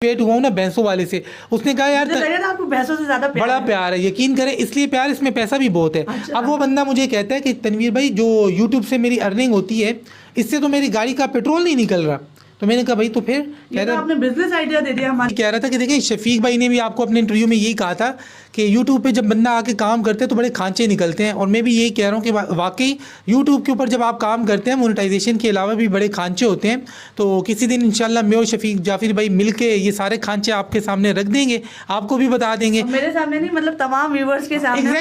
Wait हुआ हूँ ना भैंसों वाले से। उसने कहा यार आपको भैंसों से ज्यादा बड़ा प्यार है, यकीन करें, इसलिए प्यार, इसमें पैसा भी बहुत है। अच्छा। अब वो बंदा मुझे कहता है कि तनवीर भाई जो यूट्यूब से मेरी अर्निंग होती है इससे तो मेरी गाड़ी का पेट्रोल नहीं निकल रहा। तो मैंने कहा भाई तो फिर कह रहा आपने बिजनेस आइडिया दे दिया हमारे। कह रहा था कि देखें शफीक भाई ने भी आपको अपने इंटरव्यू में यही कहा था कि यूट्यूब पे जब बंदा आके काम करते हैं तो बड़े खांचे निकलते हैं, और मैं भी यही कह रहा हूँ कि वाकई यूट्यूब के ऊपर जब आप काम करते हैं मोनेटाइजेशन के अलावा भी बड़े खांचे होते हैं। तो किसी दिन इंशाल्लाह मैं और शफीक जाफिर भाई मिलके ये सारे खांचे आपके सामने रख देंगे, आपको भी बता देंगे। मेरे सामने नहीं, मतलब तमाम व्यूअर्स के सामने।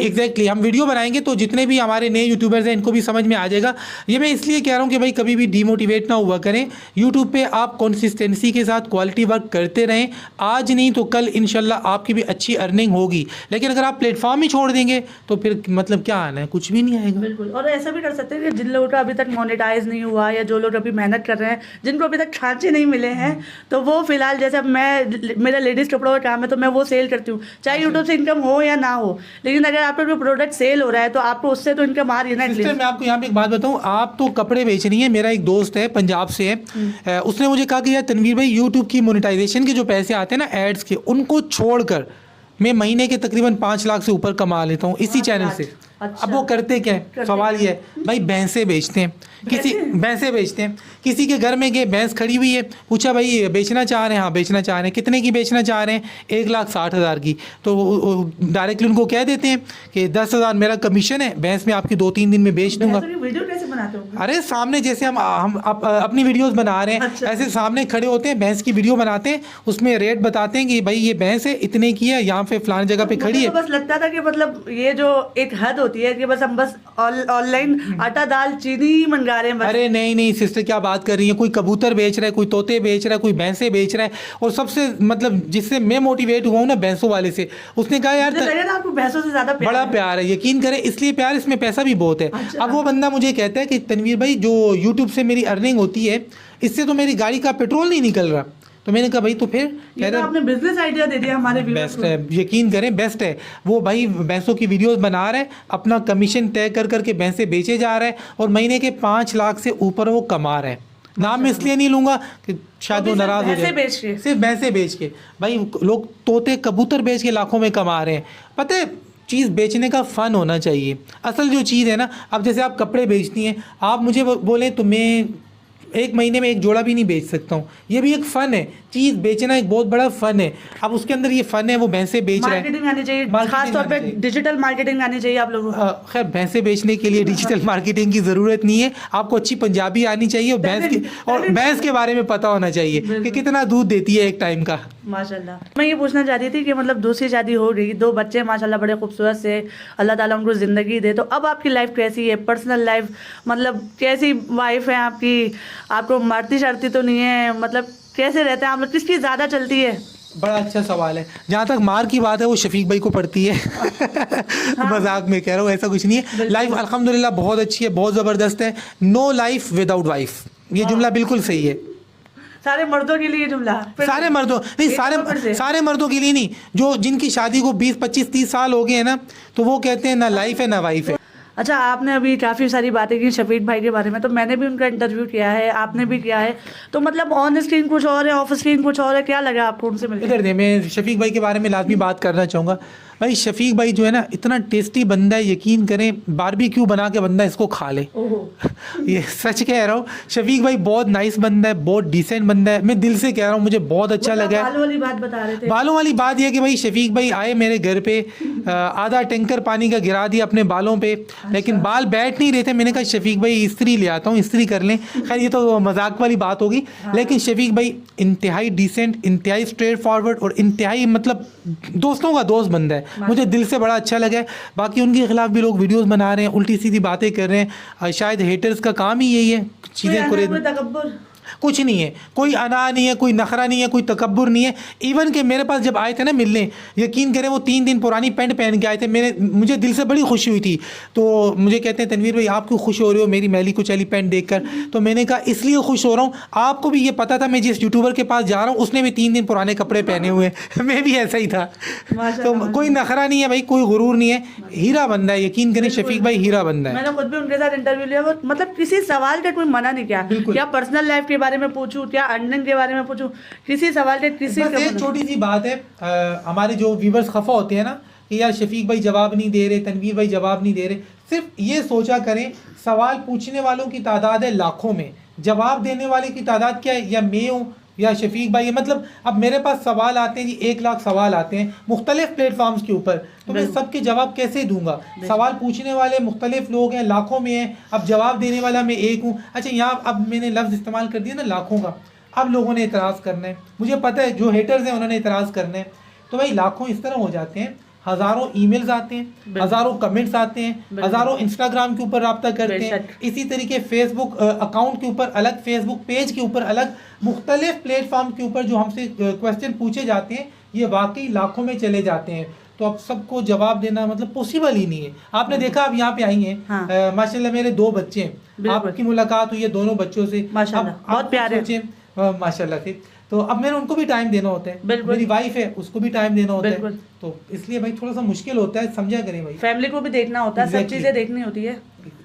एग्जैक्टली हम वीडियो बनाएंगे तो जितने भी हमारे नए यूट्यूबर्स हैं इनको भी समझ में आ जाएगा। ये मैं इसलिए कह रहा हूँ कि भाई कभी भी डीमोटिवेट ना हुआ करें। यूट्यूब पे आप कंसिस्टेंसी के साथ क्वालिटी वर्क करते रहें, आज नहीं तो कल इंशाल्लाह आपकी भी अच्छी अर्निंग होगी। लेकिन अगर आप प्लेटफॉर्म ही छोड़ देंगे तो फिर मतलब क्या आना है, कुछ भी नहीं आएगा। बिल्कुल। और ऐसा भी कर सकते हैं कि जिन लोगों का अभी तक मोनेटाइज नहीं हुआ या जो लोग अभी मेहनत कर रहे हैं, जिनको अभी तक खांचे नहीं मिले हैं, तो वो फिलहाल जैसे मेरा लेडीज़ कपड़ों का काम है तो मैं वो सेल करती हूँ, चाहे यूट्यूब से इनकम हो या ना हो। लेकिन अगर आपका कोई प्रोडक्ट सेल हो रहा है तो आपको उससे तो इनकम आ रही है ना। सिस्टर मैं आपको यहाँ पे एक बात बताऊँ, आप तो कपड़े बेच रही हैं, मेरा एक दोस्त है पंजाब से है, उसने मुझे कहा कि यार तनवीर भाई यूट्यूब की मोनेटाइजेशन के जो पैसे आते हैं ना एड्स के, उनको छोड़कर मैं महीने के तकरीबन 5 लाख से ऊपर कमा लेता हूँ इसी चैनल से। अच्छा। अब वो करते क्या है, सवाल ये है भाई भैंसे बेचते हैं, भैंसे बेचते हैं, किसी के घर में गए भैंस खड़ी हुई है, पूछा भाई बेचना चाह रहे हैं? हाँ बेचना चाह रहे हैं। कितने की बेचना चाह रहे हैं? 1,60,000 की। तो डायरेक्टली उनको कह देते हैं कि 10,000 मेरा कमीशन है, भैंस में आपकी 2-3 दिन में बेच दूंगा। वीडियो कैसे बनाते हो? अरे सामने जैसे हम अपनी वीडियोस बना रहे हैं, अच्छा। ऐसे सामने खड़े होते हैं, भैंस की वीडियो बनाते हैं, उसमें रेट बताते हैं कि भाई ये भैंस है इतने की है, यहाँ पे फलानी जगह पे खड़ी है। बस लगता था कि मतलब ये जो एक हद होती है कि बस हम बस ऑनलाइन आटा दाल चीनी मंगा रहे हैं बस। अरे नहीं सिस्टर क्या बात कर रही है, कोई कबूतर बेच रहा है, कोई तोते बेच रहा है, कोई भैंसे बेच रहा है। और सबसे मतलब जिससे मैं मोटिवेट हुआ हूँ ना भैंसों वाले से, उसने कहा यार आपको भैंसों से ज्यादा बड़ा प्यार है, यकीन करें, इसलिए प्यार, इसमें पैसा भी बहुत है। अच्छा। अब वो बंदा मुझे कहता है कि तनवीर भाई जो यूट्यूब से मेरी अर्निंग होती है इससे तो मेरी गाड़ी का पेट्रोल नहीं निकल रहा। तो मैंने कहा भाई तो फिर कह रहे आपने बिजनेस आइडिया दे दिया हमारे बेस्ट है, यकीन करें बेस्ट है। वो भाई भैंसों की वीडियोस बना रहा है, अपना कमीशन तय कर करके भैंसे बेचे जा रहा है, और महीने के 5 लाख से ऊपर वो कमा रहे हैं। नाम मैं इसलिए नहीं लूँगा कि शायद वो नाराज हो जाए, सिर्फ भैंसे बेच के। भाई लोग तोते कबूतर बेच के लाखों में कमा रहे हैं। पता है चीज़ बेचने का फ़न होना चाहिए। असल जो चीज़ है ना, अब जैसे आप कपड़े बेचती हैं, आप मुझे बोले तो मैं एक महीने में एक जोड़ा भी नहीं बेच सकता हूँ, ये भी एक फ़न है। चीज़ बेचना एक बहुत बड़ा फ़न है। अब उसके अंदर ये फ़न है, वो भैंसे बेच रहे हैं। मार्केटिंग आनी चाहिए, खास तौर पे डिजिटल मार्केटिंग आनी चाहिए आप लोगों को। खैर भैंसे बेचने के लिए डिजिटल मार्केटिंग की ज़रूरत नहीं है, आपको अच्छी पंजाबी आनी चाहिए और भैंस के बारे में पता होना चाहिए कि कितना दूध देती है एक टाइम का। माशाल्लाह। मैं ये पूछना चाह रही थी कि मतलब दूसरी शादी हो गई, 2 बच्चे माशाल्लाह बड़े खूबसूरत से, अल्लाह ताला उनको ज़िंदगी दे, तो अब आपकी लाइफ कैसी है, पर्सनल लाइफ, मतलब कैसी वाइफ है आपकी, आपको मारती शारती तो नहीं है, मतलब कैसे रहते हैं आप लोग, किसकी ज़्यादा चलती है? बड़ा अच्छा सवाल है। जहाँ तक मार की बात है वो शफीक भाई को पड़ती है। मजाक में कह रहा हूँ, ऐसा कुछ नहीं है। लाइफ अल्हम्दुलिल्लाह बहुत अच्छी है, बहुत ज़बरदस्त है। नो लाइफ विदाउट वाइफ, ये जुमला बिल्कुल सही है। सारे मर्दों के लिए जुमला? सारे मर्दों नहीं, सारे मर्दों के लिए नहीं, जो जिनकी शादी को 20, 25, 30 साल हो गए हैं ना, तो वो कहते हैं ना लाइफ है ना वाइफ है। अच्छा, आपने अभी काफ़ी सारी बातें की शफीक भाई के बारे में, तो मैंने भी उनका इंटरव्यू किया है, आपने भी किया है, तो मतलब ऑन स्क्रीन कुछ और है, ऑफ स्क्रीन कुछ और है, क्या लगा आपको उनसे मिलकर? इधर दे, मैं शफीक भाई के बारे में लाजमी बात करना चाहूँगा। भाई शफीक भाई जो है ना इतना टेस्टी बंदा है, यकीन करें बारबेक्यू बना के बंदा इसको खा ले। ये सच कह रहा हूँ, शफीक भाई बहुत नाइस बंदा है, बहुत डिसेंट बंदा है, मैं दिल से कह रहा हूँ, मुझे बहुत अच्छा लगा। बालों वाली बात बता रहे थे। बालों वाली बात यह कि भाई शफीक भाई आए मेरे घर पे, आधा टैंकर पानी का गिरा दिया अपने बालों पे, लेकिन बाल बैठ नहीं रहे थे। मैंने कहा शफीक भाई इस्त्री ले आता हूँ, इस्त्री कर लें। खैर ये तो मजाक वाली बात होगी, लेकिन शफीक भाई इंतहाई डिसेंट, इंतहाई स्ट्रेट फॉरवर्ड और इंतहाई मतलब दोस्तों का दोस्त बंदा है, मुझे दिल से बड़ा अच्छा लगा है। बाकी उनके खिलाफ भी लोग वीडियोस बना रहे हैं, उल्टी सीधी बातें कर रहे हैं, शायद हेटर्स का काम ही यही है, चीज़ें तकब्बुर कुछ नहीं है, कोई अना नहीं है, कोई नखरा नहीं है, कोई तकब्बुर नहीं है। इवन के मेरे पास जब आए थे ना मिलने, यकीन करें वो 3 दिन पुरानी पैंट पहन के आए थे, मुझे दिल से बड़ी खुशी हुई थी। तो मुझे कहते हैं तनवीर भाई आप क्यों खुश हो रहे हो मेरी मैली कुचैली पैंट देखकर? तो मैंने कहा इसलिए खुश हो रहा हूँ, आपको भी ये पता था मैं जिस यूट्यूबर के पास जा रहा हूँ उसने भी 3 दिन पुराने कपड़े पहने हुए हैं, मैं भी ऐसा ही था। तो कोई नखरा नहीं है भाई, कोई गुरूर नहीं है, हीरा बंदा है, यकीन करें शफीक भाई हीरा बंदा है। मैंने खुद भी उनके साथ इंटरव्यू लिया, मतलब किसी सवाल का कोई मना नहीं किया, क्या पर्सनल लाइफ के बारे बारे में पूछूं या अर्निंग के बारे में पूछूं, किसी सवाल के किसी बस एक छोटी सी बात है, हमारे जो व्यूवर्स खफा होते हैं ना कि यार शफीक भाई जवाब नहीं दे रहे, तनवीर भाई जवाब नहीं दे रहे, सिर्फ ये सोचा करें सवाल पूछने वालों की तादाद है लाखों में, जवाब देने वाले की तादाद क्या है, या मैं हूँ या शफीक भाई है। मतलब अब मेरे पास सवाल आते हैं जी, 1 लाख सवाल आते हैं मुख्तलिफ प्लेटफॉर्म्स के ऊपर, तो मैं सबके जवाब कैसे दूंगा। सवाल पूछने वाले मुख्तलिफ लोग हैं, लाखों में हैं, अब जवाब देने वाला मैं एक हूँ। अच्छा यहाँ अब मैंने लफ्ज़ इस्तेमाल कर दिया ना लाखों का, अब लोगों ने इतराज़ करना है, मुझे पता है जो हेटर्स हैं उन्होंने इतराज़ करना है। तो भाई लाखों इस तरह हो जाते हैं, हज़ारों ईमेल्स आते हैं, हज़ारों कमेंट्स आते हैं, हज़ारों इंस्टाग्राम के ऊपर रब्ता करते हैं, इसी तरीके फेसबुक अकाउंट के ऊपर अलग, फेसबुक पेज के ऊपर अलग, मुख्तलिफ प्लेटफॉर्म के ऊपर जो हमसे क्वेश्चन पूछे जाते हैं ये वाकई लाखों में चले जाते हैं। तो अब सबको जवाब देना मतलब पॉसिबल ही नहीं है। आपने देखा आप यहाँ पे आई हैं, हाँ। माशाल्लाह मेरे 2 बच्चे हैं, आपकी मुलाकात हुई है दोनों बच्चों से, माशाल्लाह बहुत प्यारे माशाल्लाह से। तो अब मैंने उनको भी टाइम देना होता है, मेरी वाइफ है उसको भी टाइम देना होता है, तो इसलिए भाई थोड़ा सा मुश्किल होता है, समझा करें भाई, फैमिली को भी देखना होता है, सब चीज़ें देखनी होती है,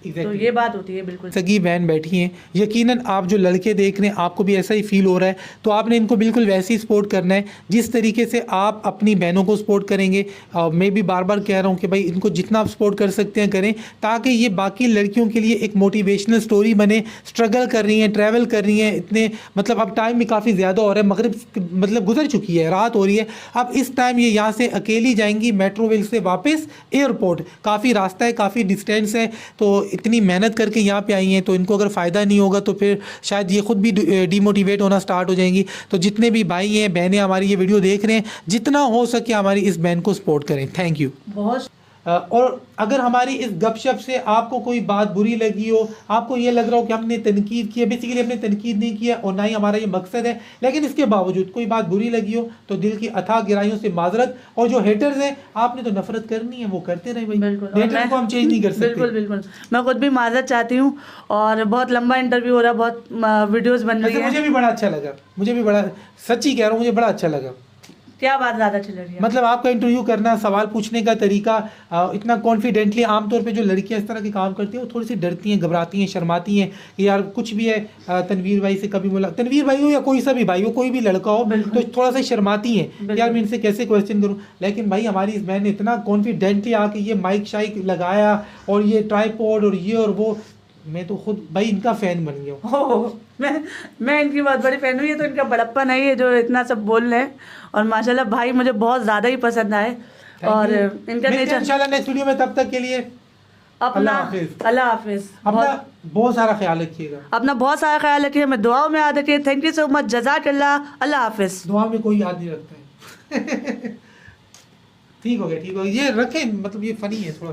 तो ये बात होती है। बिल्कुल सगी बहन बैठी हैं, यकीनन आप जो लड़के देख रहे हैं आपको भी ऐसा ही फील हो रहा है, तो आपने इनको बिल्कुल वैसे ही सपोर्ट करना है जिस तरीके से आप अपनी बहनों को सपोर्ट करेंगे। मैं भी बार बार कह रहा हूँ कि भाई इनको जितना आप सपोर्ट कर सकते हैं करें, ताकि ये बाकी लड़कियों के लिए एक मोटिवेशनल स्टोरी बने। स्ट्रगल कर रही हैं, ट्रैवल कर रही हैं, इतने मतलब अब टाइम भी काफ़ी ज़्यादा हो रहा है, मगरिब मतलब गुजर चुकी है, रात हो रही है, अब इस टाइम ये यहाँ से अकेली जाएंगी मेट्रोवेल से वापस एयरपोर्ट, काफ़ी रास्ता है, काफ़ी डिस्टेंस है, तो इतनी मेहनत करके यहाँ पे आई हैं, तो इनको अगर फ़ायदा नहीं होगा तो फिर शायद ये खुद भी डीमोटिवेट होना स्टार्ट हो जाएंगी। तो जितने भी भाई हैं बहनें हमारी ये वीडियो देख रहे हैं, जितना हो सके हमारी इस बहन को सपोर्ट करें। Thank you. बहुत और अगर हमारी इस गपशप से आपको कोई बात बुरी लगी हो, आपको ये लग रहा हो कि हमने तनकीद की है, बेसिकली हमने तनकीद नहीं किया और ना ही हमारा ये मकसद है, लेकिन इसके बावजूद कोई बात बुरी लगी हो तो दिल की अथाह गहराइयों से माजरत। और जो हेटर्स हैं आपने तो नफरत करनी है, वो करते रहे भाई, हेटर्स को हम चेंज नहीं कर सकते। बिल्कुल बिल्कुल, मैं खुद भी माजरत चाहती हूँ, और बहुत लंबा इंटरव्यू हो रहा है, बहुत वीडियोस बन रही है। मुझे भी बड़ा अच्छा लगा, मुझे भी बड़ा, सच्ची कह रहा हूँ, मुझे बड़ा अच्छा लगा। क्या बात ज़्यादा चल रही है, मतलब आपका इंटरव्यू करना, सवाल पूछने का तरीका, इतना कॉन्फिडेंटली, आमतौर पे जो लड़कियां इस तरह के काम करती हैं वो थोड़ी सी डरती हैं, घबराती हैं, शर्माती हैं कि यार कुछ भी है, तनवीर भाई से कभी बोला, तनवीर भाई हो या कोई सा भी भाई हो, कोई भी लड़का हो, तो थोड़ा सा शर्माती हैं यार मैं इनसे कैसे क्वेश्चन करूँ। लेकिन भाई हमारी इस बहन ने इतना कॉन्फिडेंटली आके ये माइक शाइक लगाया और ये ट्राईपॉड और ये और वो, मैं तो खुद भाई इनका फ़ैन बन गया हूँ। मैं इनकी बहुत बड़ी फ़ैन हूँ। ये तो इनका बड़प्पन है, ये जो इतना सब बोल रहे हैं, और माशाल्लाह भाई मुझे बहुत ज़्यादा ही पसंद आए, और इनका नेचर। इंशाल्लाह नेक्स्ट वीडियो में, तब तक के लिए अपना अल्लाह हाफिज़, अपना बहुत सारा ख्याल रखिएगा, अपना बहुत सारा ख्याल रखिए, मैं दुआओं में याद रखिए। थैंक यू सो मच, जज़ाकल्लाह, अल्लाह हाफिज़। दुआ में कोई याद नहीं रखता है। ठीक हो गया, ठीक हो गया, ये रखें, मतलब ये फनी है थोड़ा।